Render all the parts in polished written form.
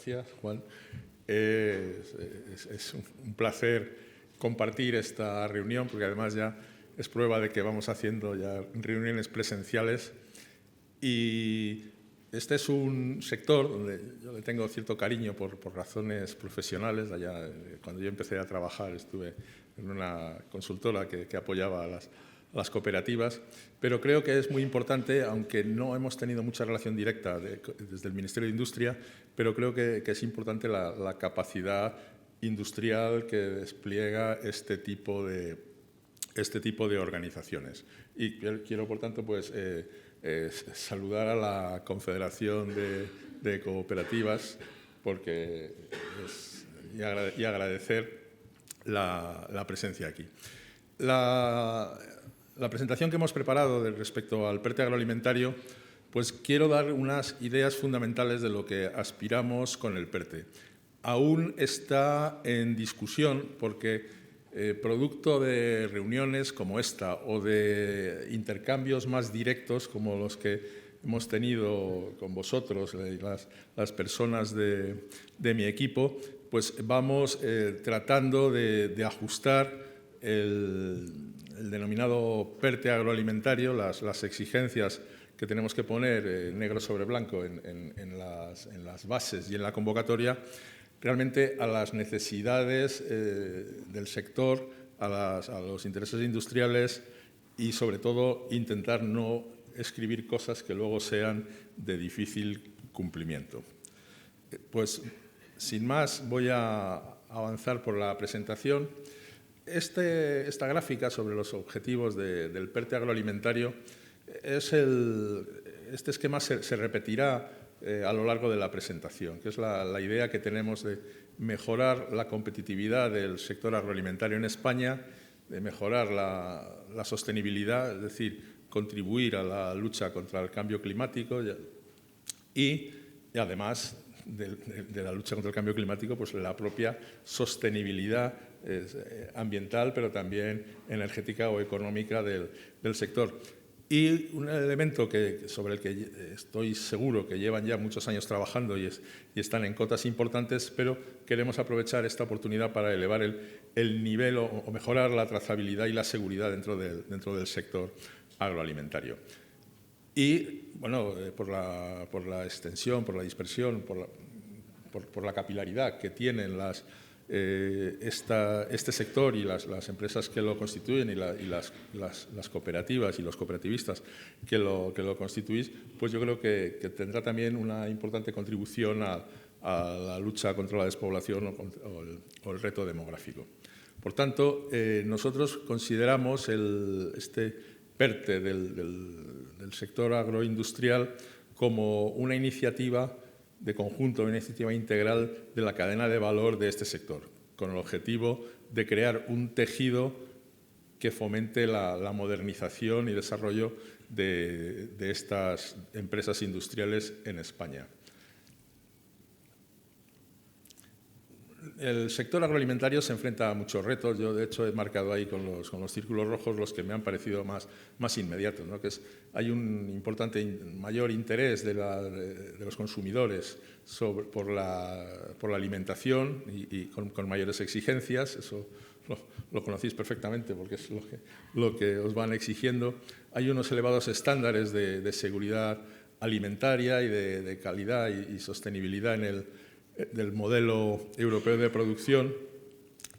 gracias, Juan. Es un placer compartir esta reunión, porque además ya es prueba de que vamos haciendo ya reuniones presenciales. Y este es un sector donde yo le tengo cierto cariño por razones profesionales. Allá, cuando yo empecé a trabajar, estuve en una consultora que apoyaba a las cooperativas, pero creo que es muy importante, aunque no hemos tenido mucha relación directa desde el Ministerio de Industria, pero creo que es importante la capacidad industrial que despliega este tipo de organizaciones. Y quiero, por tanto, pues, saludar a la Confederación de Cooperativas y agradecer la presencia aquí. La presentación que hemos preparado respecto al PERTE agroalimentario, pues quiero dar unas ideas fundamentales de lo que aspiramos con el PERTE. Aún está en discusión porque producto de reuniones como esta o de intercambios más directos como los que hemos tenido con vosotros, las personas de mi equipo, pues vamos tratando de ajustar el denominado PERTE agroalimentario, las exigencias que tenemos que poner negro sobre blanco en las bases y en la convocatoria, realmente a las necesidades del sector, a los intereses industriales y, sobre todo, intentar no escribir cosas que luego sean de difícil cumplimiento. Pues, sin más, voy a avanzar por la presentación. Esta gráfica sobre los objetivos del PERTE agroalimentario, este esquema se repetirá a lo largo de la presentación, que es la idea que tenemos de mejorar la competitividad del sector agroalimentario en España, de mejorar la sostenibilidad, es decir, contribuir a la lucha contra el cambio climático y además de la lucha contra el cambio climático, pues la propia sostenibilidad ambiental, pero también energética o económica del sector. Y un elemento sobre el que estoy seguro que llevan ya muchos años trabajando y están en cotas importantes, pero queremos aprovechar esta oportunidad para elevar el nivel o mejorar la trazabilidad y la seguridad dentro del sector agroalimentario. Y, bueno, por la extensión, por la dispersión, por la capilaridad que tienen este sector y las empresas que lo constituyen y las cooperativas y los cooperativistas que lo constituís, pues yo creo que tendrá también una importante contribución a la lucha contra la despoblación o el reto demográfico. Por tanto, nosotros consideramos este PERTE del sector agroindustrial como una iniciativa de conjunto, una iniciativa integral de la cadena de valor de este sector, con el objetivo de crear un tejido que fomente la modernización y desarrollo de estas empresas industriales en España. El sector agroalimentario se enfrenta a muchos retos. Yo, de hecho, he marcado ahí con los círculos rojos los que me han parecido más inmediatos, ¿no? Hay un importante mayor interés de los consumidores por la alimentación y con mayores exigencias. Eso lo conocéis perfectamente porque es lo que os van exigiendo. Hay unos elevados estándares de seguridad alimentaria y de calidad y sostenibilidad del modelo europeo de producción,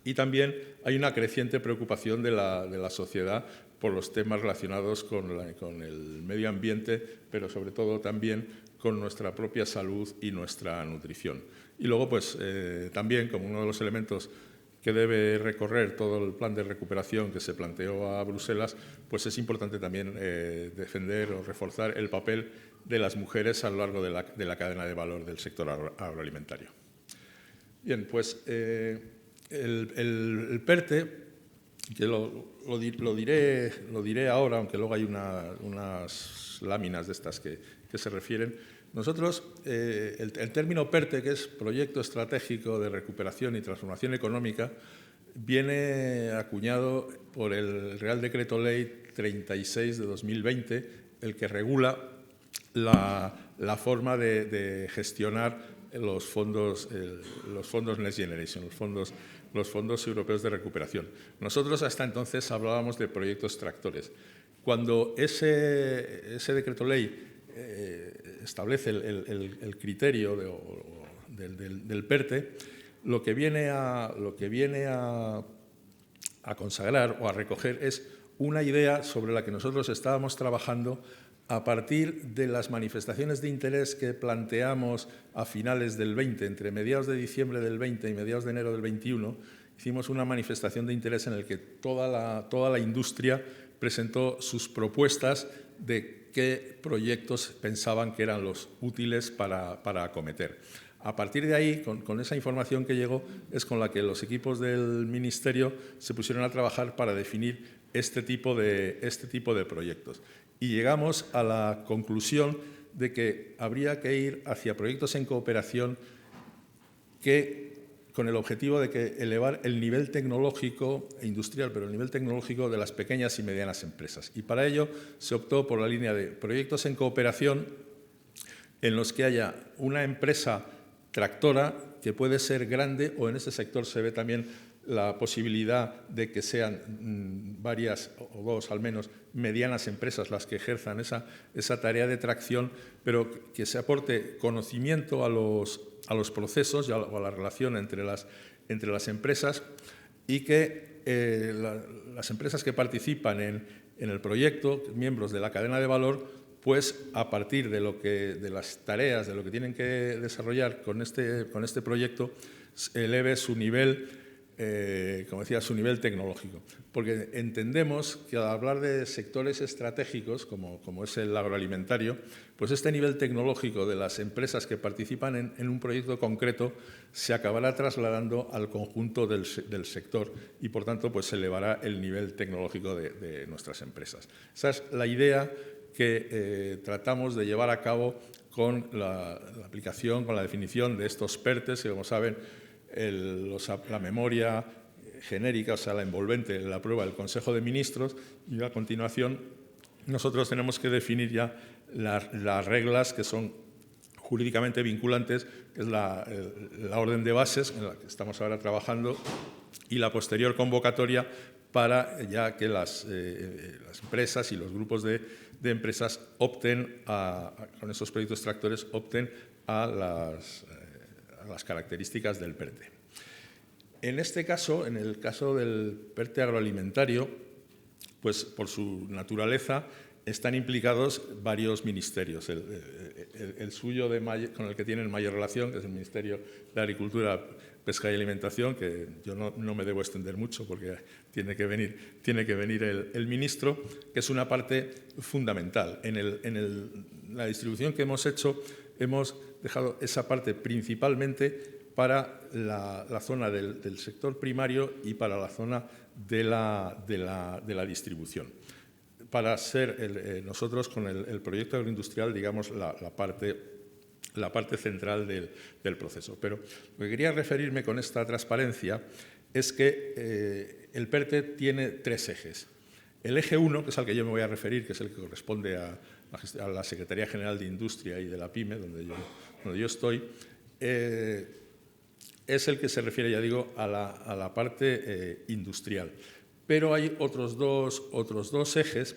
y también hay una creciente preocupación de la sociedad por los temas relacionados con el medio ambiente, pero sobre todo también con nuestra propia salud y nuestra nutrición. Y luego, pues, también como uno de los elementos que debe recorrer todo el plan de recuperación que se planteó a Bruselas, pues es importante también defender o reforzar el papel de las mujeres a lo largo de la cadena de valor del sector agroalimentario. Bien, pues el PERTE, que lo diré ahora, aunque luego hay unas láminas de estas que se refieren. Nosotros, el término PERTE, que es Proyecto Estratégico de Recuperación y Transformación Económica, viene acuñado por el Real Decreto Ley 36 de 2020, el que regula la forma de gestionar los fondos Next Generation, los fondos europeos de recuperación. Nosotros hasta entonces hablábamos de proyectos tractores. Cuando ese decreto ley establece el criterio del PERTE, lo que viene a consagrar o a recoger es una idea sobre la que nosotros estábamos trabajando a partir de las manifestaciones de interés que planteamos a finales del 20, entre mediados de diciembre del 20 y mediados de enero del 21, hicimos una manifestación de interés en la que toda la industria presentó sus propuestas de qué proyectos pensaban que eran los útiles para acometer. A partir de ahí, con esa información que llegó, es con la que los equipos del Ministerio se pusieron a trabajar para definir este tipo de proyectos. Y llegamos a la conclusión de que habría que ir hacia proyectos en cooperación con el objetivo de elevar el nivel tecnológico e industrial, pero el nivel tecnológico de las pequeñas y medianas empresas. Y para ello se optó por la línea de proyectos en cooperación en los que haya una empresa tractora que puede ser grande, o en ese sector se ve también la posibilidad de que sean varias o dos al menos medianas empresas las que ejerzan esa tarea de tracción, pero que se aporte conocimiento a los procesos y a la relación entre las empresas, y que las empresas que participan en el proyecto, miembros de la cadena de valor, pues a partir de las tareas, de lo que tienen que desarrollar con este proyecto, eleve su nivel, como decía, su nivel tecnológico. Porque entendemos que al hablar de sectores estratégicos, como es el agroalimentario, pues este nivel tecnológico de las empresas que participan en un proyecto concreto se acabará trasladando al conjunto del sector y, por tanto, pues se elevará el nivel tecnológico de nuestras empresas. Esa es la idea que tratamos de llevar a cabo con la aplicación, con la definición de estos PERTEs, que, como saben, la memoria genérica, o sea, la envolvente, la aprueba el Consejo de Ministros, y a continuación nosotros tenemos que definir ya las reglas que son jurídicamente vinculantes, que es la orden de bases en la que estamos ahora trabajando, y la posterior convocatoria para ya que las empresas y los grupos de empresas opten con esos proyectos tractores opten a las características del PERTE. En este caso, en el caso del PERTE agroalimentario, pues por su naturaleza están implicados varios ministerios. El suyo con el que tienen mayor relación, que es el Ministerio de Agricultura, Pesca y Alimentación, que yo no me debo extender mucho porque tiene que venir el ministro, que es una parte fundamental. En la distribución que hemos hecho, hemos dejado esa parte principalmente para la zona del sector primario y para la zona de la distribución, para ser nosotros con el proyecto agroindustrial, digamos, la parte central del proceso. Pero lo que quería referirme con esta transparencia es que el PERTE tiene tres ejes. El eje 1, que es al que yo me voy a referir, que es el que corresponde a la Secretaría General de Industria y de la PYME, donde yo estoy, es el que se refiere, ya digo, a la parte industrial. Pero hay otros dos ejes.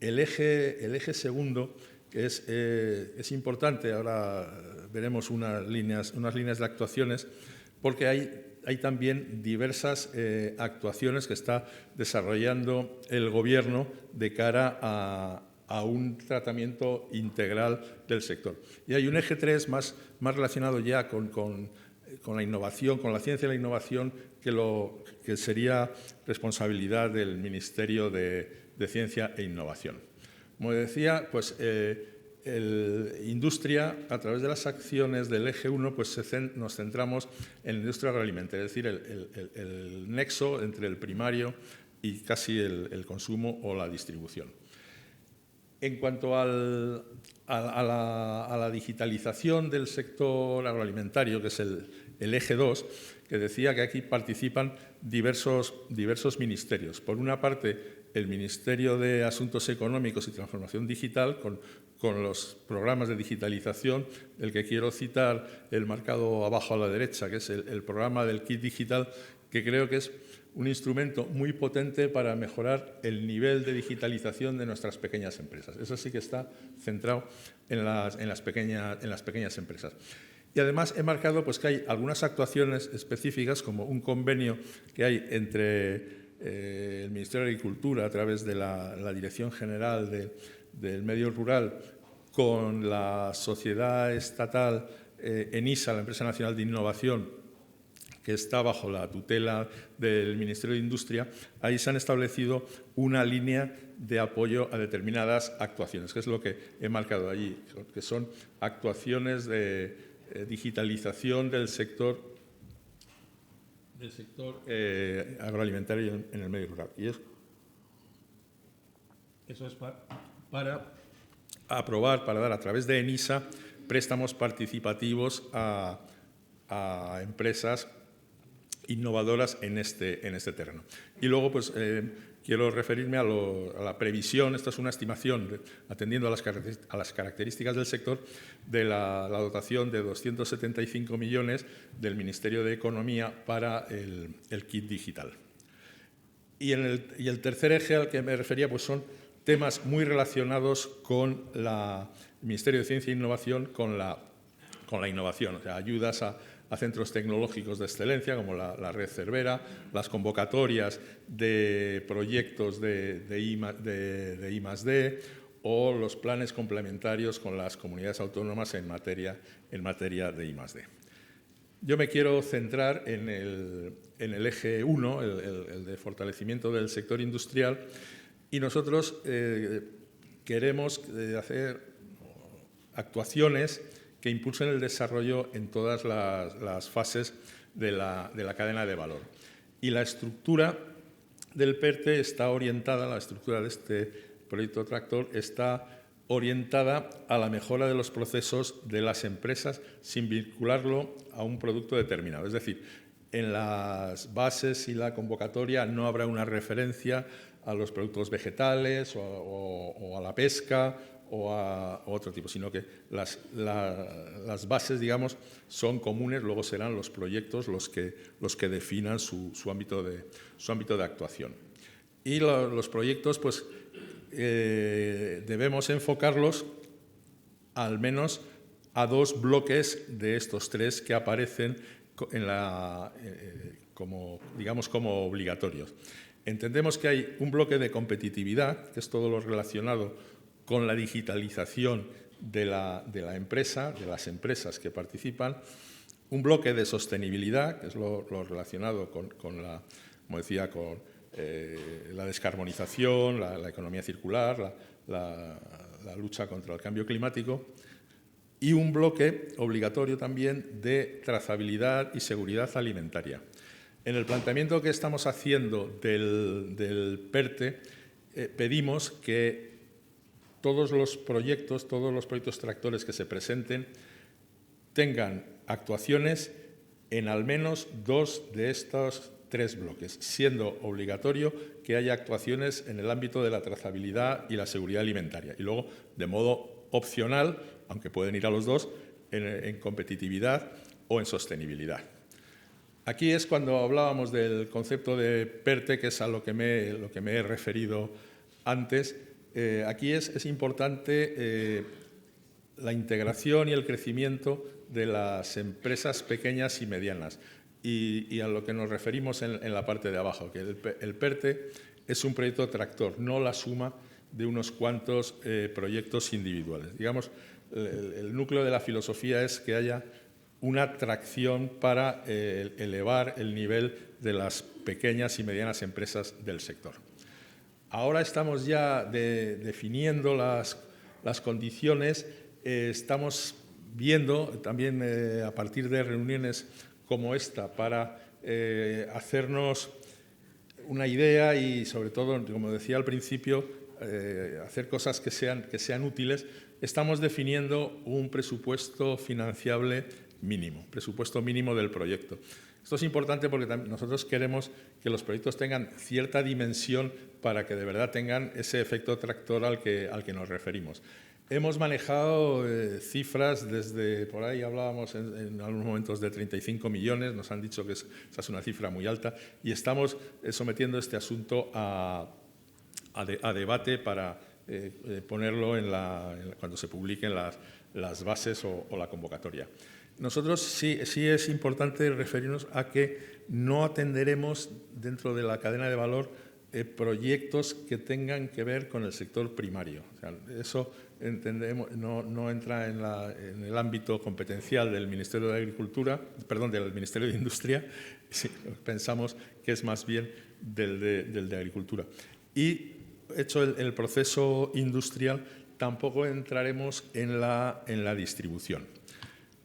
El eje segundo, que es importante, ahora veremos unas líneas de actuaciones, porque hay también diversas actuaciones que está desarrollando el Gobierno de cara a un tratamiento integral del sector. Y hay un eje 3 más relacionado ya con la innovación, con la ciencia y la innovación, que sería responsabilidad del Ministerio de Ciencia e Innovación. Como decía, pues industria, a través de las acciones del eje 1, pues nos centramos en la industria agroalimentaria, es decir, el nexo entre el primario y casi el consumo o la distribución. En cuanto a la digitalización del sector agroalimentario, que es el eje 2, que decía que aquí participan diversos ministerios. Por una parte, el Ministerio de Asuntos Económicos y Transformación Digital, con los programas de digitalización, el que quiero citar, el marcado abajo a la derecha, que es el programa del Kit Digital, que creo que es un instrumento muy potente para mejorar el nivel de digitalización de nuestras pequeñas empresas. Eso sí que está centrado en las pequeñas empresas. Y además he marcado pues, que hay algunas actuaciones específicas, como un convenio que hay entre el Ministerio de Agricultura a través de la Dirección General del Medio Rural con la sociedad estatal ENISA, la Empresa Nacional de Innovación, que está bajo la tutela del Ministerio de Industria. Ahí se han establecido una línea de apoyo a determinadas actuaciones, que es lo que he marcado allí, que son actuaciones de digitalización del sector agroalimentario en el medio rural. Y eso es para aprobar, para dar a través de ENISA préstamos participativos a empresas innovadoras en este terreno. Y luego, pues, quiero referirme a la previsión, esta es una estimación, atendiendo a las características del sector, de la dotación de 275 millones del Ministerio de Economía para el kit digital. Y el tercer eje al que me refería pues son temas muy relacionados con el Ministerio de Ciencia e Innovación, con la innovación, o sea, ayudas a centros tecnológicos de excelencia como la Red Cervera, las convocatorias de proyectos de I+D o los planes complementarios con las comunidades autónomas en materia de I+D. Yo me quiero centrar en el eje 1, el de fortalecimiento del sector industrial, y nosotros queremos hacer actuaciones que impulsen el desarrollo en todas las fases de la cadena de valor. Y la estructura del PERTE está orientada, la estructura de este proyecto tractor está orientada a la mejora de los procesos de las empresas sin vincularlo a un producto determinado. Es decir, en las bases y la convocatoria no habrá una referencia a los productos vegetales o a la pesca o a otro tipo, sino que las bases, digamos, son comunes, luego serán los proyectos los que definan su ámbito de actuación. Y los proyectos, pues, debemos enfocarlos al menos a dos bloques de estos tres que aparecen como obligatorios. Entendemos que hay un bloque de competitividad, que es todo lo relacionado con la digitalización de la empresa, de las empresas que participan, un bloque de sostenibilidad, que es lo relacionado con la descarbonización, la economía circular, la lucha contra el cambio climático, y un bloque obligatorio también de trazabilidad y seguridad alimentaria. En el planteamiento que estamos haciendo del PERTE, pedimos que todos los proyectos tractores que se presenten tengan actuaciones en al menos dos de estos tres bloques, siendo obligatorio que haya actuaciones en el ámbito de la trazabilidad y la seguridad alimentaria. Y luego, de modo opcional, aunque pueden ir a los dos, en competitividad o en sostenibilidad. Aquí es cuando hablábamos del concepto de PERTE, que es a lo que me he referido antes. Aquí es importante la integración y el crecimiento de las empresas pequeñas y medianas y a lo que nos referimos en la parte de abajo, que el PERTE es un proyecto tractor, no la suma de unos cuantos proyectos individuales. Digamos, el núcleo de la filosofía es que haya una tracción para elevar el nivel de las pequeñas y medianas empresas del sector. Ahora estamos ya definiendo las condiciones, estamos viendo también a partir de reuniones como esta para hacernos una idea y sobre todo, como decía al principio, hacer cosas que sean útiles. Estamos definiendo un presupuesto financiable mínimo, presupuesto mínimo del proyecto. Esto es importante porque nosotros queremos que los proyectos tengan cierta dimensión para que de verdad tengan ese efecto tractor al que nos referimos. Hemos manejado cifras desde, por ahí hablábamos en algunos momentos de 35 millones, nos han dicho que esa es una cifra muy alta y estamos sometiendo este asunto a debate para ponerlo cuando se publiquen las bases o la convocatoria. Nosotros sí es importante referirnos a que no atenderemos dentro de la cadena de valor proyectos que tengan que ver con el sector primario. O sea, eso entendemos, no entra en el ámbito competencial del Ministerio de Agricultura, perdón, del Ministerio de Industria, sí, pensamos que es más bien del de Agricultura. Y hecho el proceso industrial, tampoco entraremos en la distribución.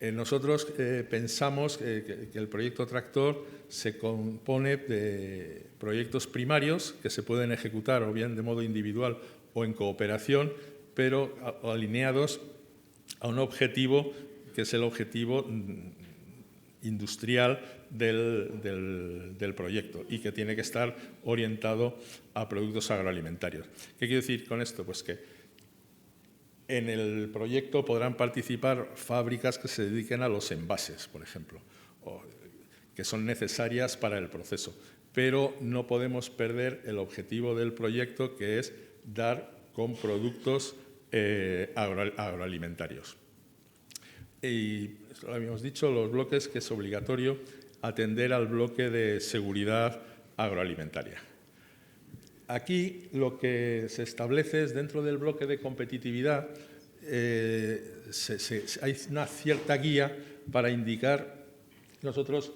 Nosotros pensamos que el proyecto Tractor se compone de proyectos primarios que se pueden ejecutar o bien de modo individual o en cooperación, pero alineados a un objetivo que es el objetivo industrial del proyecto y que tiene que estar orientado a productos agroalimentarios. ¿Qué quiero decir con esto? Pues que en el proyecto podrán participar fábricas que se dediquen a los envases, por ejemplo, que son necesarias para el proceso, pero no podemos perder el objetivo del proyecto, que es dar con productos agroalimentarios. Y esto lo habíamos dicho, los bloques que es obligatorio atender al bloque de seguridad agroalimentaria. Aquí lo que se establece es dentro del bloque de competitividad, hay una cierta guía para indicar nosotros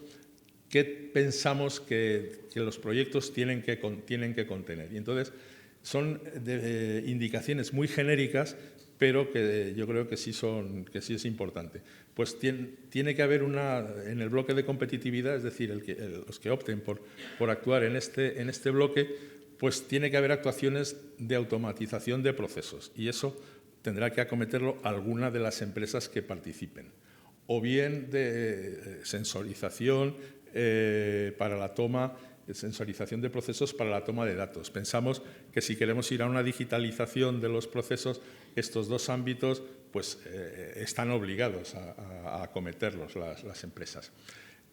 qué pensamos que los proyectos tienen que contener. Y entonces son indicaciones muy genéricas, pero que yo creo que sí es importante. Pues tiene que haber en el bloque de competitividad, es decir, los que opten por actuar en este bloque, pues tiene que haber actuaciones de automatización de procesos y eso tendrá que acometerlo alguna de las empresas que participen. O bien de sensorización para la toma, sensorización de procesos para la toma de datos. Pensamos que si queremos ir a una digitalización de los procesos, estos dos ámbitos pues, están obligados a acometerlos las empresas.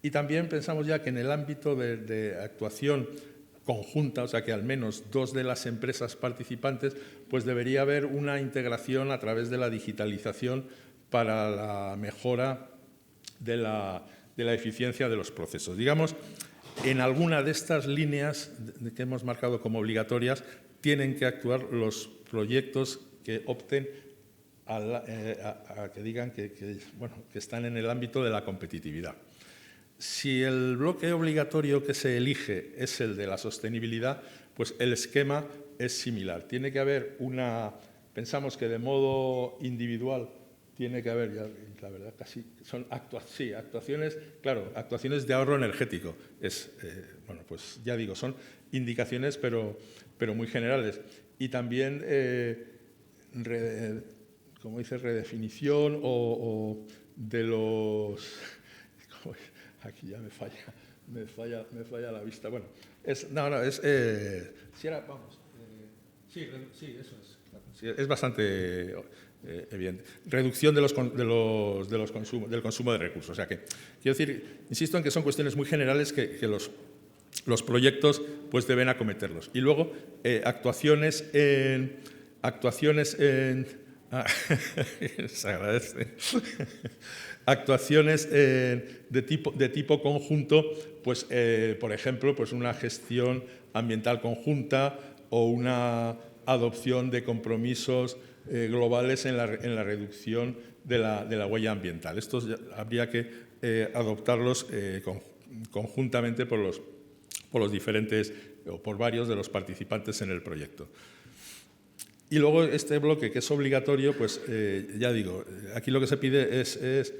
Y también pensamos ya que en el ámbito de actuación conjunta, o sea que al menos dos de las empresas participantes, pues debería haber una integración a través de la digitalización para la mejora de la eficiencia de los procesos. Digamos, en alguna de estas líneas que hemos marcado como obligatorias, tienen que actuar los proyectos que opten a que digan que están en el ámbito de la competitividad. Si el bloque obligatorio que se elige es el de la sostenibilidad, pues el esquema es similar. Tiene que haber pensamos que de modo individual tiene que haber, ya, la verdad casi son actuaciones, claro, actuaciones de ahorro energético. Pues ya digo, son indicaciones pero muy generales. Y también, como dice, redefinición o de los... Aquí ya me falla la vista. Bueno, es bastante evidente. Reducción del consumo de recursos. O sea que, quiero decir, insisto en que son cuestiones muy generales que los proyectos pues deben acometerlos. Y luego, actuaciones en se agradece. Actuaciones de tipo conjunto, pues, por ejemplo, pues una gestión ambiental conjunta o una adopción de compromisos globales en la reducción de la huella ambiental. Estos habría que adoptarlos conjuntamente por los diferentes o por varios de los participantes en el proyecto. Y luego este bloque que es obligatorio, pues ya digo, aquí lo que se pide es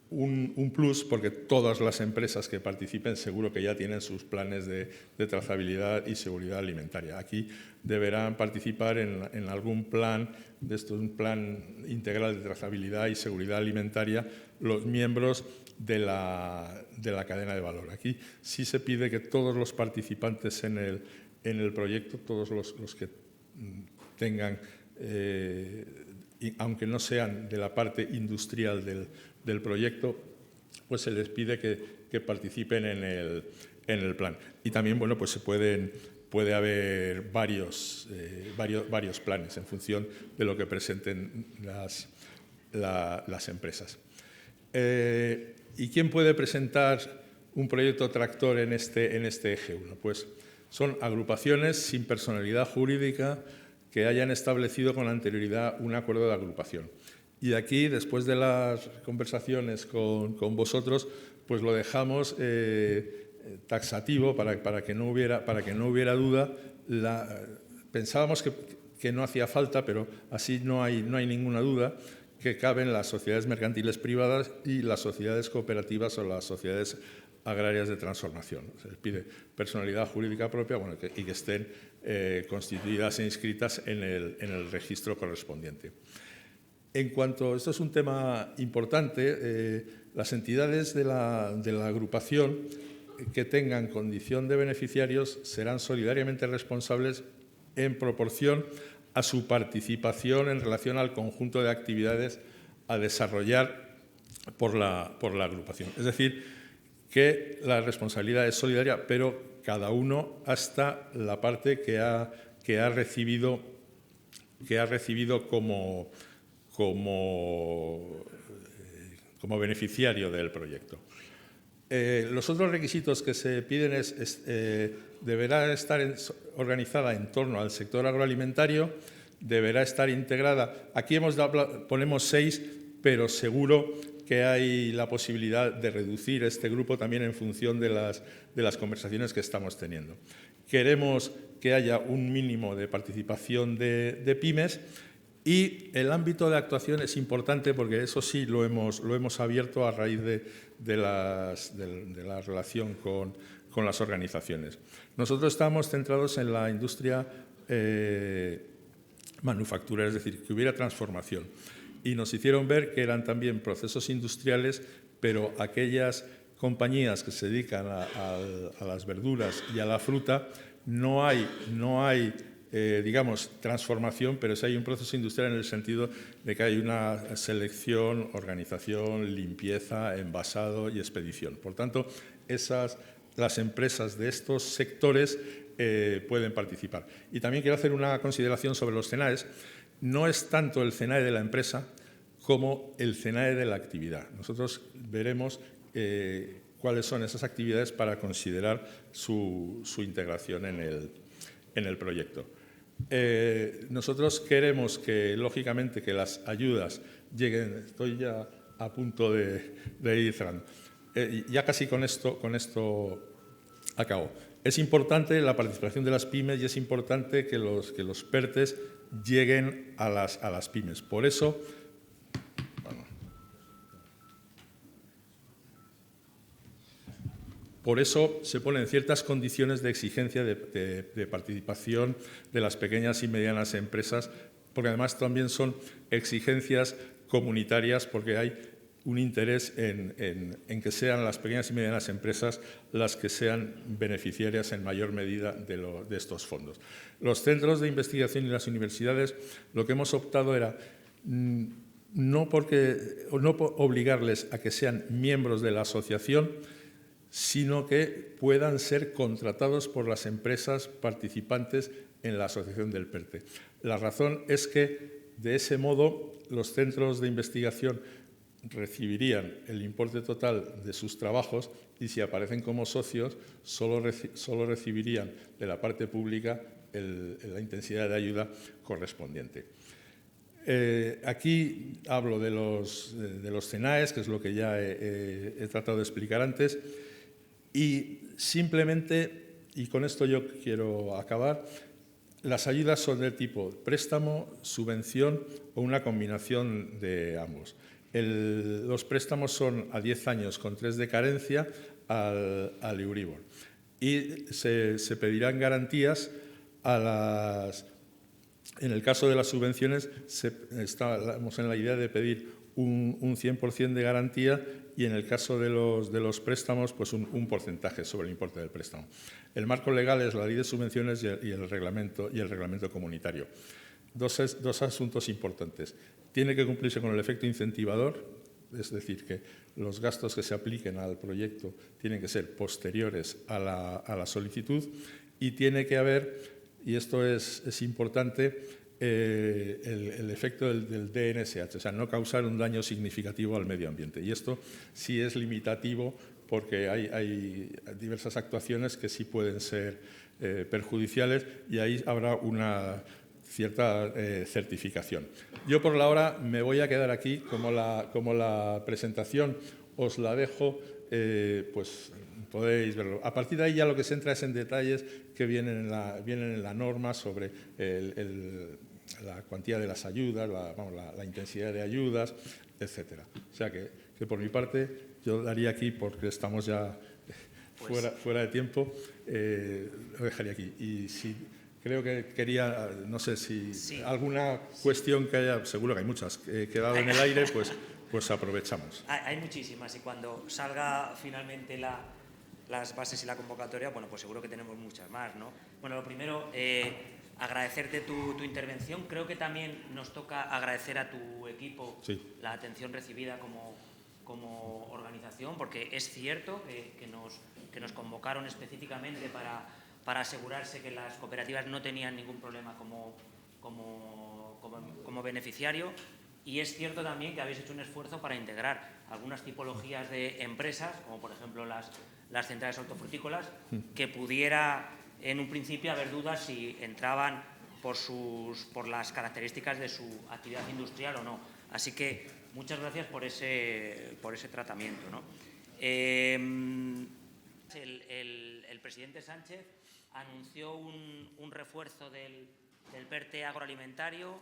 un plus, porque todas las empresas que participen seguro que ya tienen sus planes de trazabilidad y seguridad alimentaria. Aquí deberán participar en algún plan, un plan integral de trazabilidad y seguridad alimentaria, los miembros de la cadena de valor. Aquí sí se pide que todos los participantes en el proyecto, todos los que tengan, aunque no sean de la parte industrial del proyecto, pues se les pide que participen en el plan. Y también, bueno, pues puede haber varios planes en función de lo que presenten las empresas. ¿Y quién puede presentar un proyecto tractor en este eje 1? Pues son agrupaciones sin personalidad jurídica que hayan establecido con anterioridad un acuerdo de agrupación. Y aquí, después de las conversaciones con vosotros, pues lo dejamos taxativo para que no hubiera duda. Pensábamos que no hacía falta, pero así no hay ninguna duda, que caben las sociedades mercantiles privadas y las sociedades cooperativas o las sociedades agrarias de transformación. Se les pide personalidad jurídica propia, bueno, y que estén constituidas e inscritas en el registro correspondiente. En cuanto, esto es un tema importante, las entidades de la agrupación que tengan condición de beneficiarios serán solidariamente responsables en proporción a su participación en relación al conjunto de actividades a desarrollar por la agrupación. Es decir, que la responsabilidad es solidaria, pero cada uno hasta la parte que ha recibido como beneficiario del proyecto. Los otros requisitos que se piden deberá estar organizada en torno al sector agroalimentario, deberá estar integrada. Aquí ponemos 6, pero seguro que hay la posibilidad de reducir este grupo también en función de las conversaciones que estamos teniendo. Queremos que haya un mínimo de participación de pymes. Y el ámbito de actuación es importante porque eso sí lo hemos abierto a raíz de la relación con las organizaciones. Nosotros estamos centrados en la industria manufacturera, es decir, que hubiera transformación. Y nos hicieron ver que eran también procesos industriales, pero aquellas compañías que se dedican a las verduras y a la fruta, no hay digamos, transformación, pero sí hay un proceso industrial en el sentido de que hay una selección, organización, limpieza, envasado y expedición. Por tanto, las empresas de estos sectores pueden participar. Y también quiero hacer una consideración sobre los CENAEs. No es tanto el CENAE de la empresa como el CENAE de la actividad. Nosotros veremos cuáles son esas actividades para considerar su integración en el proyecto. Nosotros queremos que, lógicamente, que las ayudas lleguen. Estoy ya a punto de ir cerrando. Ya casi con esto acabo. Es importante la participación de las pymes y es importante que los PERTEs lleguen a las pymes. Por eso, se ponen ciertas condiciones de exigencia de participación de las pequeñas y medianas empresas, porque además también son exigencias comunitarias, porque hay un interés en que sean las pequeñas y medianas empresas las que sean beneficiarias en mayor medida de estos fondos. Los centros de investigación y las universidades, lo que hemos optado era no obligarles a que sean miembros de la asociación, sino que puedan ser contratados por las empresas participantes en la asociación del PERTE. La razón es que, de ese modo, los centros de investigación recibirían el importe total de sus trabajos y, si aparecen como socios, solo recibirían de la parte pública la intensidad de ayuda correspondiente. Aquí hablo de los CENAEs, que es lo que ya he tratado de explicar antes. Y simplemente, y con esto yo quiero acabar, las ayudas son del tipo préstamo, subvención o una combinación de ambos. Los préstamos son a 10 años con 3 de carencia al Euribor. Y se pedirán garantías en el caso de las subvenciones, estamos en la idea de pedir un 100% de garantía y en el caso de los préstamos, pues un porcentaje sobre el importe del préstamo. El marco legal es la Ley de Subvenciones y el reglamento comunitario. Dos asuntos importantes. Tiene que cumplirse con el efecto incentivador, es decir, que los gastos que se apliquen al proyecto tienen que ser posteriores a la solicitud y tiene que haber, y esto es importante, el efecto del DNSH, o sea, no causar un daño significativo al medio ambiente. Y esto sí es limitativo porque hay diversas actuaciones que sí pueden ser perjudiciales y ahí habrá una cierta certificación. Yo por la hora me voy a quedar aquí, como la presentación os la dejo, pues podéis verlo. A partir de ahí ya lo que se entra es en detalles que vienen en la norma sobre la cuantía de las ayudas, la intensidad de ayudas, etcétera. O sea que por mi parte yo daría aquí, porque estamos ya fuera de tiempo, lo dejaría aquí. Y si creo que quería, no sé si alguna cuestión que haya, seguro que hay muchas, quedado en el aire, pues aprovechamos. Hay muchísimas y cuando salga finalmente las bases y la convocatoria, bueno, pues seguro que tenemos muchas más, ¿no? Bueno, lo primero, agradecerte tu intervención. Creo que también nos toca agradecer a tu equipo la atención recibida como organización, porque es cierto que nos convocaron específicamente para asegurarse que las cooperativas no tenían ningún problema como beneficiario. Y es cierto también que habéis hecho un esfuerzo para integrar algunas tipologías de empresas, como por ejemplo las centrales hortofrutícolas, que pudiera en un principio haber dudas si entraban por las características de su actividad industrial o no. Así que muchas gracias por ese tratamiento, ¿no? El presidente Sánchez anunció un refuerzo del PERTE agroalimentario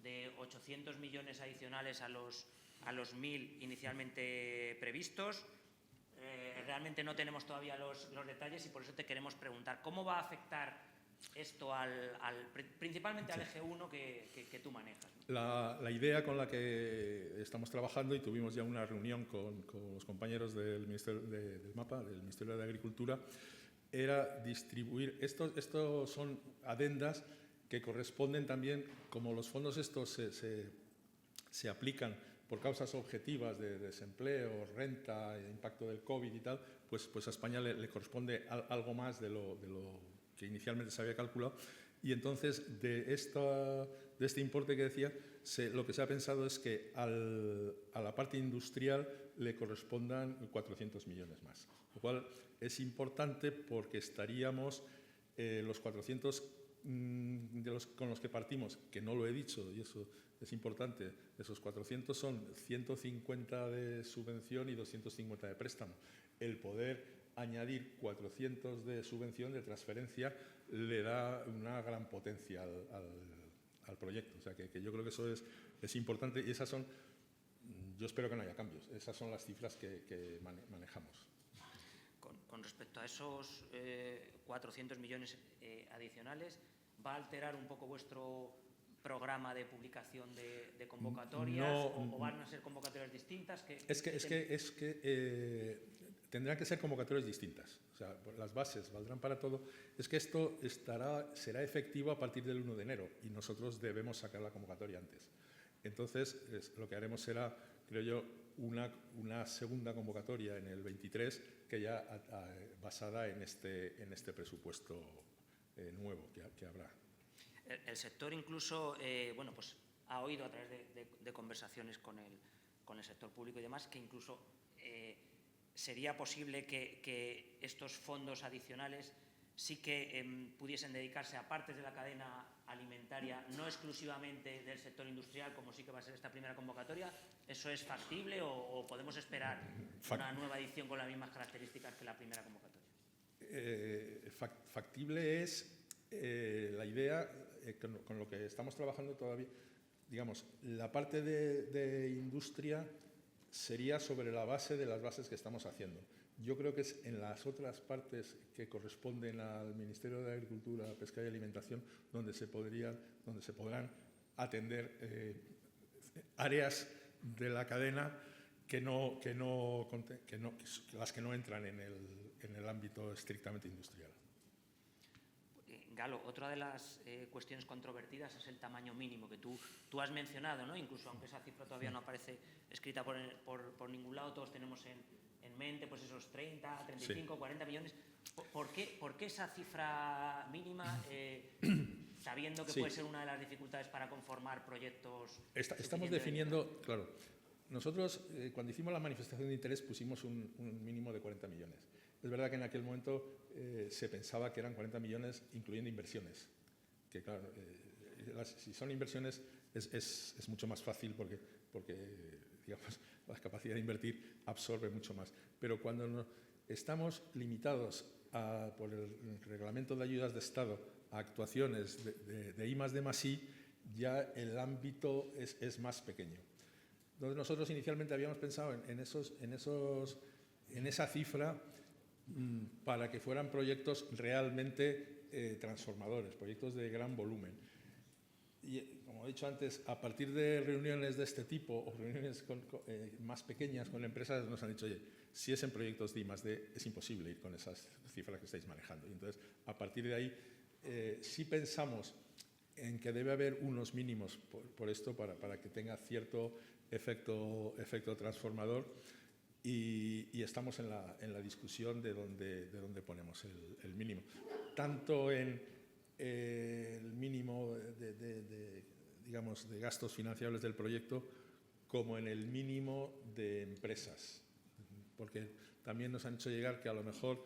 de 800 millones adicionales a los 1.000 inicialmente previstos. Realmente no tenemos todavía los detalles y por eso te queremos preguntar ¿cómo va a afectar esto principalmente al eje 1 que tú manejas? La idea con la que estamos trabajando, y tuvimos ya una reunión con los compañeros del Ministerio del MAPA, del Ministerio de Agricultura, era distribuir, estos son adendas que corresponden también, como los fondos estos se aplican por causas objetivas de desempleo, renta, impacto del COVID y tal, pues a España le corresponde algo más de lo que inicialmente se había calculado. Y entonces, de este importe que decía, lo que se ha pensado es que a la parte industrial le correspondan 400 millones más. Lo cual es importante porque estaríamos los 400 con los que partimos, que no lo he dicho y eso es importante, esos 400 son 150 de subvención y 250 de préstamo. El poder añadir 400 de subvención, de transferencia, le da una gran potencia al proyecto. O sea, que yo creo que eso es importante y esas son, yo espero que no haya cambios, esas son las cifras que manejamos. Con respecto a esos 400 millones adicionales, ¿va a alterar un poco vuestro programa de publicación de convocatorias o van a ser convocatorias distintas? Es que tendrán que ser convocatorias distintas. O sea, las bases valdrán para todo. Es que esto será efectivo a partir del 1 de enero y nosotros debemos sacar la convocatoria antes. Entonces, lo que haremos será, creo yo, una segunda convocatoria en el 23 que ya basada en este presupuesto nuevo que habrá. El sector incluso bueno, pues ha oído a través de conversaciones con el sector público y demás que incluso sería posible que estos fondos adicionales sí que pudiesen dedicarse a partes de la cadena alimentaria, no exclusivamente del sector industrial, como sí que va a ser esta primera convocatoria. ¿Eso es factible o podemos esperar una nueva edición con las mismas características que la primera convocatoria? Factible es la idea, con lo que estamos trabajando todavía, digamos, la parte de industria sería sobre la base de las bases que estamos haciendo. Yo creo que es en las otras partes que corresponden al Ministerio de Agricultura, Pesca y Alimentación donde se podrán atender áreas de la cadena las que no entran en el ámbito estrictamente industrial. Galo, otra de las cuestiones controvertidas es el tamaño mínimo que tú has mencionado, ¿no? Incluso aunque esa cifra todavía no aparece escrita por ningún lado, todos tenemos en mente pues esos 30, 35, sí. 40 millones. ¿Por qué esa cifra mínima, sabiendo que puede ser una de las dificultades para conformar proyectos? Estamos definiendo, claro, nosotros cuando hicimos la manifestación de interés pusimos un mínimo de 40 millones. Es verdad que en aquel momento se pensaba que eran 40 millones incluyendo inversiones, que claro, si son inversiones es mucho más fácil porque digamos, la capacidad de invertir absorbe mucho más. Pero cuando estamos limitados por el Reglamento de Ayudas de Estado a actuaciones de I+D+I, ya el ámbito es más pequeño. Entonces nosotros inicialmente habíamos pensado en esa cifra para que fueran proyectos realmente transformadores, proyectos de gran volumen. Y como he dicho antes, a partir de reuniones de este tipo o reuniones más pequeñas con empresas nos han dicho, oye, si es en proyectos de I+D es imposible ir con esas cifras que estáis manejando. Y entonces, a partir de ahí, sí pensamos en que debe haber unos mínimos por esto para que tenga cierto efecto transformador y estamos en la discusión de dónde ponemos el mínimo. Tanto en el mínimo digamos, de gastos financiables del proyecto como en el mínimo de empresas, porque también nos han hecho llegar que a lo mejor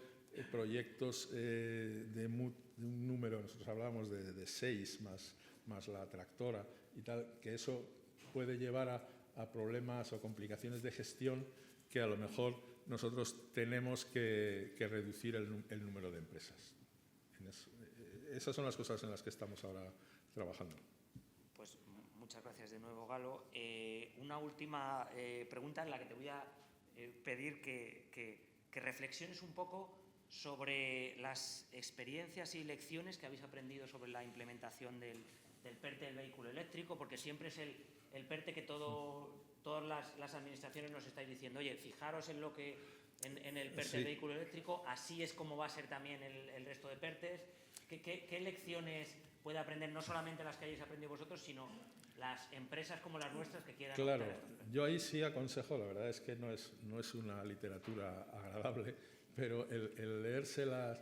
proyectos de un número, nosotros hablábamos de 6 más la tractora y tal, que eso puede llevar a problemas o complicaciones de gestión que a lo mejor nosotros tenemos que reducir el número de empresas. Esas son las cosas en las que estamos ahora trabajando. Pues muchas gracias de nuevo, Galo. Una última pregunta en la que te voy a pedir que reflexiones un poco sobre las experiencias y lecciones que habéis aprendido sobre la implementación del PERTE del vehículo eléctrico, porque siempre es el PERTE que todas las administraciones nos estáis diciendo, oye, fijaros en lo que en el PERTE del vehículo eléctrico, así es como va a ser también el resto de PERTES. ¿Qué lecciones puede aprender, no solamente las que hayáis aprendido vosotros, sino las empresas como las nuestras que quieran? Claro, yo ahí sí aconsejo, la verdad es que no es una literatura agradable, pero el leerse las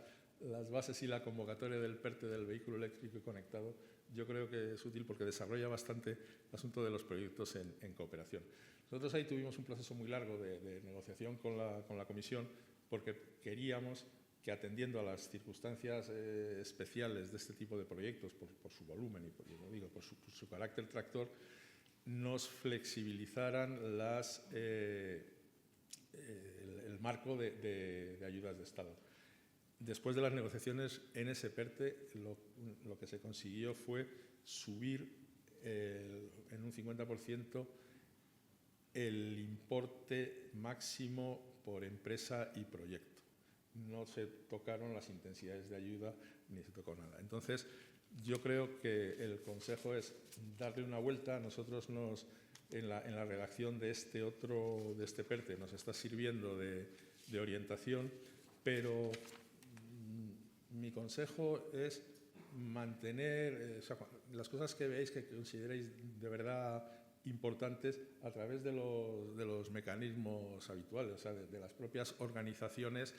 bases y la convocatoria del PERTE del vehículo eléctrico y conectado, yo creo que es útil porque desarrolla bastante el asunto de los proyectos en cooperación. Nosotros ahí tuvimos un proceso muy largo de negociación con la Comisión porque queríamos que, atendiendo a las circunstancias especiales de este tipo de proyectos, por su volumen y por su carácter tractor, nos flexibilizaran el marco de ayudas de Estado. Después de las negociaciones en ese PERTE, lo que se consiguió fue subir en un 50% el importe máximo por empresa y proyecto. No se tocaron las intensidades de ayuda ni se tocó nada. Entonces, yo creo que el consejo es darle una vuelta. Nosotros en la redacción de este PERTE nos está sirviendo de orientación, pero mi consejo es mantener las cosas que veáis que consideréis de verdad importantes a través de los mecanismos habituales, o sea, de las propias organizaciones,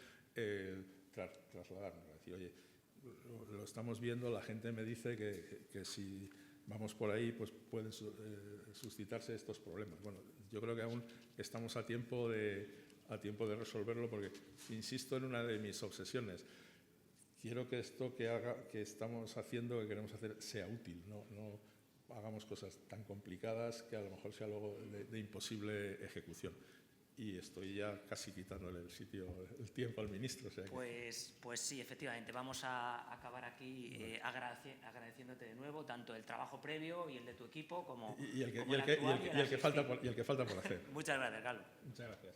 trasladarnos. Es decir, oye, lo estamos viendo, la gente me dice que si vamos por ahí, pues pueden suscitarse estos problemas. Bueno, yo creo que aún estamos a tiempo de resolverlo porque, insisto en una de mis obsesiones, quiero que esto que estamos haciendo, que queremos hacer, sea útil, no hagamos cosas tan complicadas que a lo mejor sea luego de imposible ejecución. Y estoy ya casi quitándole el tiempo al ministro. O sea que... Pues sí, efectivamente. Vamos a acabar aquí agradeciéndote de nuevo tanto el trabajo previo y el de tu equipo como el que falta por hacer. Muchas gracias, Galo. Muchas gracias.